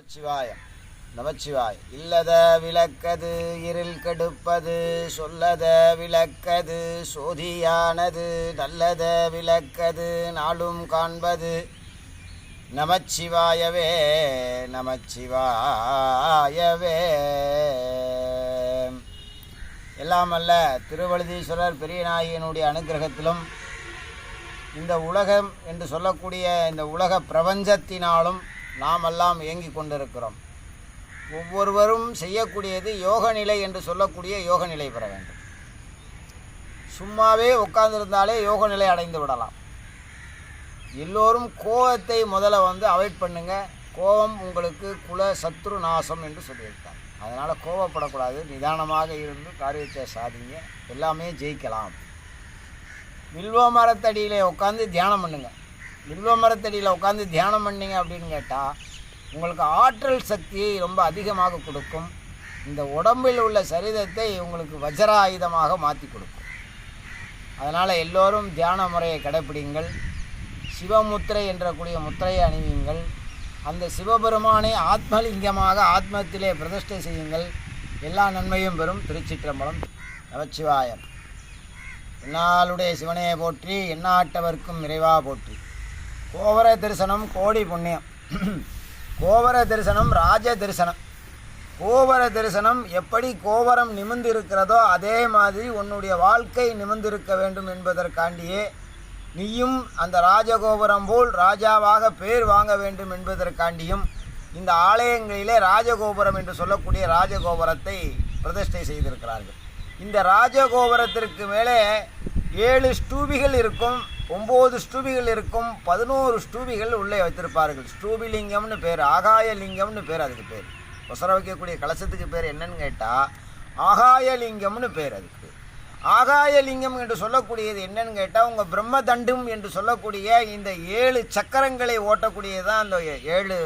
நமச்சிவாயம் நமச்சிவாய். இல்லத விளக்கது இருள் கெடுப்பது, சொல்லத விளக்கது சோதியானது, நல்லத விளக்கது நாளும் காண்பது. நமச்சிவாயவே நமச்சிவாயவே. எல்லாமல்ல திருவழுதீஸ்வரர் பெரியநாயகனுடைய அனுகிரகத்திலும் இந்த உலகம் என்று சொல்லக்கூடிய இந்த உலக பிரபஞ்சத்தினாலும் நாம் எல்லாம் இயங்கி கொண்டிருக்கிறோம். ஒவ்வொருவரும் செய்யக்கூடியது யோக நிலை என்று சொல்லக்கூடிய யோக நிலை பெற வேண்டும். சும்மாவே உட்கார்ந்திருந்தாலே யோக நிலை அடைந்து விடலாம். எல்லோரும் கோபத்தை முதல்ல அவாய்ட் பண்ணுங்க. கோபம் உங்களுக்கு குல சத்ரு நாசம் என்று சொல்லியிருக்காங்க. அதனால் கோபப்படக்கூடாது. நிதானமாக இருந்து காரியத்தை சாதிங்க, எல்லாமே ஜெயிக்கலாம். வில்வ மரத்தடியில் உட்காந்து தியானம் பண்ணுங்க. வில்வ மரத்தடியில் உட்காந்து தியானம் பண்ணிங்க அப்படின்னு கேட்டால் உங்களுக்கு ஆற்றல் சக்தியை ரொம்ப அதிகமாக கொடுக்கும். இந்த உடம்பில் உள்ள சரீரத்தை உங்களுக்கு வஜ்ராயுதமாக மாற்றி கொடுக்கும். அதனால் எல்லோரும் தியான முறையை கடைப்பிடிங்கள். சிவமுத்திரை என்ற கூடிய முத்திரையை அணிவீங்கள். அந்த சிவபெருமானை ஆத்மலிங்கமாக ஆத்மத்திலே பிரதிஷ்டை செய்யுங்கள். எல்லா நன்மையும் பெறும். திருச்சிற்றம்பலம். நமச்சிவாயம். என்னாளுடைய சிவனையை போற்றி, எண்ணாட்டவர்க்கும் இறைவா போற்றி. கோவர தரிசனம் கோடி புண்ணியம். கோவர தரிசனம் ராஜ தரிசனம். கோவர தரிசனம் எப்படி கோவரம் நிமிர்ந்து இருக்கிறதோ அதே மாதிரி உன்னுடைய வாழ்க்கை நிமிர்ந்திருக்க வேண்டும் என்பதற்காண்டியே நீயும் அந்த ராஜகோபுரம் போல் ராஜாவாக பேர் வாங்க வேண்டும் என்பதற்காண்டியும் இந்த ஆலயங்களிலே ராஜகோபுரம் என்று சொல்லக்கூடிய ராஜகோபுரத்தை பிரதிஷ்டை செய்திருக்கிறார்கள். இந்த ராஜகோபுரத்திற்கு மேலே 7 ஸ்டூபிகள் இருக்கும், 9 ஸ்டூபிகள் இருக்கும், 11 ஸ்டூபிகள் உள்ளே வைத்திருப்பார்கள். ஸ்டூபிலிங்கம்னு பேர், ஆகாயலிங்கம்னு பேர். அதுக்கு பேர் ஒசர வைக்கக்கூடிய கலசத்துக்கு பேர் என்னன்னு கேட்டால் ஆகாயலிங்கம்னு பேர். அதுக்கு ஆகாயலிங்கம் என்று சொல்லக்கூடியது என்னன்னு கேட்டால் உங்கள் பிரம்மதண்டும் என்று சொல்லக்கூடிய இந்த 7 சக்கரங்களை ஓட்டக்கூடியதான் அந்த 7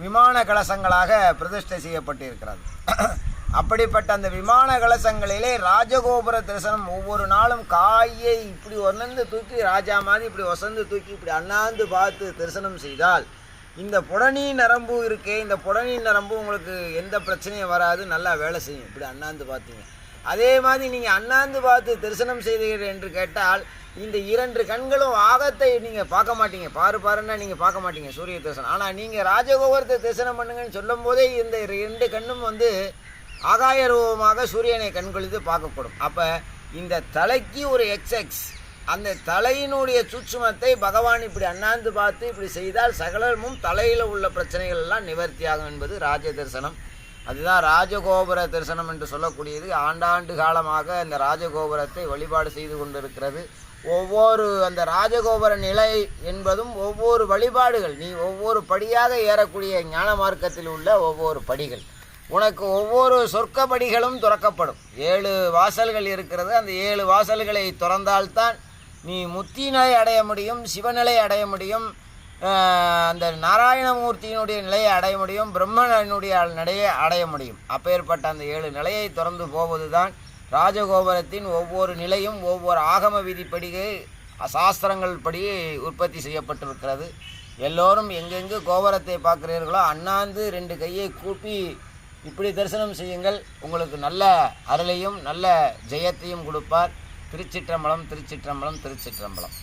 விமான கலசங்களாக பிரதிஷ்டை செய்யப்பட்டிருக்கிறது. அப்படிப்பட்ட அந்த விமான கலசங்களிலே ராஜகோபுர தரிசனம் ஒவ்வொரு நாளும் காயை இப்படி ஒன்னந்து தூக்கி ராஜா மாதிரி இப்படி ஒசந்து தூக்கி இப்படி அண்ணாந்து பார்த்து தரிசனம் செய்தால் இந்த புடனி நரம்பு இருக்கே, இந்த புடனி நரம்பு உங்களுக்கு எந்த பிரச்சனையும் வராது, நல்லா வேலை செய்யும். இப்படி அண்ணாந்து பார்த்தீங்க. அதே மாதிரி நீங்கள் அண்ணாந்து பார்த்து தரிசனம் செய்தீர்கள் என்று கேட்டால் இந்த 2 கண்களும் ஆகத்தை நீங்கள் பார்க்க மாட்டீங்க. பாருன்னா நீங்கள் பார்க்க மாட்டீங்க சூரிய தரிசனம். ஆனால் நீங்கள் ராஜகோபுரத்தை தரிசனம் பண்ணுங்கன்னு சொல்லும் போதே இந்த 2 கண்ணும் ஆகாய ரூபமாக சூரியனை கண்கொழித்து பார்க்கப்படும். அப்போ இந்த தலைக்கு ஒரு எக்ஸெக்ஸ், அந்த தலையினுடைய சூட்சுமத்தை பகவான் இப்படி அண்ணாந்து பார்த்து இப்படி செய்தால் சகலமும் தலையில் உள்ள பிரச்சனைகள் எல்லாம் நிவர்த்தியாகும் என்பது ராஜ தரிசனம். அதுதான் ராஜகோபுர தரிசனம் என்று சொல்லக்கூடியது. ஆண்டாண்டு காலமாக அந்த ராஜகோபுரத்தை வழிபாடு செய்து கொண்டிருக்கிறது. ஒவ்வொரு அந்த ராஜகோபுர நிலை என்பதும் ஒவ்வொரு வழிபாடுகள். நீ ஒவ்வொரு படியாக ஏறக்கூடிய ஞான மார்க்கத்தில் உள்ள ஒவ்வொரு படிகள். உனக்கு ஒவ்வொரு சொர்க்கப்படிகளும் திறக்கப்படும். 7 வாசல்கள் இருக்கிறது. அந்த 7 வாசல்களை திறந்தால்தான் நீ முத்தி நிலை அடைய முடியும், சிவநிலை அடைய முடியும், அந்த நாராயணமூர்த்தியினுடைய நிலையை அடைய முடியும், பிரம்மனுடைய நிலையை அடைய முடியும். அப்பேற்பட்ட அந்த 7 நிலையை திறந்து போவது தான் ராஜகோபுரத்தின் ஒவ்வொரு நிலையும் ஒவ்வொரு ஆகம விதிப்படி சாஸ்திரங்கள் படி உற்பத்தி செய்யப்பட்டிருக்கிறது. எல்லோரும் எங்கெங்கு கோபுரத்தை பார்க்கிறீர்களோ அண்ணாந்து 2 கையை கூப்பி இப்படி தரிசனம் செய்யுங்கள். உங்களுக்கு நல்ல அருளையும் நல்ல ஜெயத்தையும் கொடுப்பார். திருச்சிற்றம்பலம் திருச்சிற்றம்பலம் திருச்சிற்றம்பலம்.